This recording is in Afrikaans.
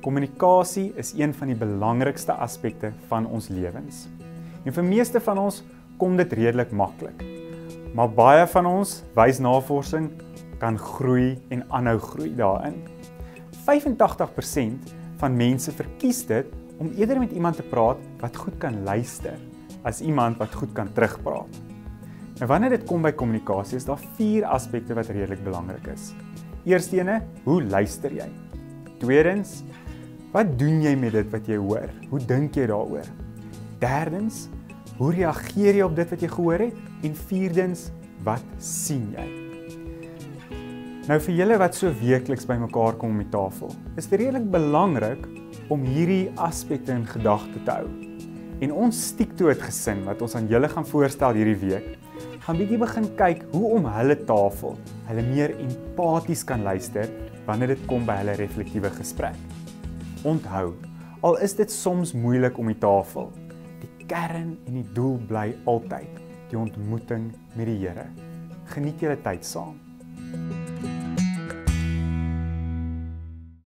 Kommunikasie is een van die belangrikste aspekte van ons lewens. En vir meeste van ons kom dit redelik maklik. Maar baie van ons, wys navorsing, kan groei en aanhou groei daarin. 85% van mense verkies dit om eerder met iemand te praat wat goed kan luister, as iemand wat goed kan terugpraat. En wanneer dit kom by kommunikasie, is daar 4 aspekte wat redelik belangrik is. Eerstene, hoe luister jy? Tweedens, wat doen jy met dit wat jy hoor? Hoe dink jy daaroor? Derdens, hoe reageer jy op dit wat jy gehoor het? En vierdens, wat sien jy? Nou vir julle wat so weekliks by mekaar kom om die tafel, is dit redelik belangrik om hierdie aspekte in gedagte te hou. En ons Stiektoe gesin wat ons aan julle gaan voorstel hierdie week, gaan bietjie begin kyk hoe om hulle tafel, hulle meer empaties kan luister wanneer dit kom by hulle reflektiewe gesprek. Onthou, al is dit soms moeilik om die tafel, die kern en die doel bly altyd die ontmoeting met die Here. Geniet julle tyd saam.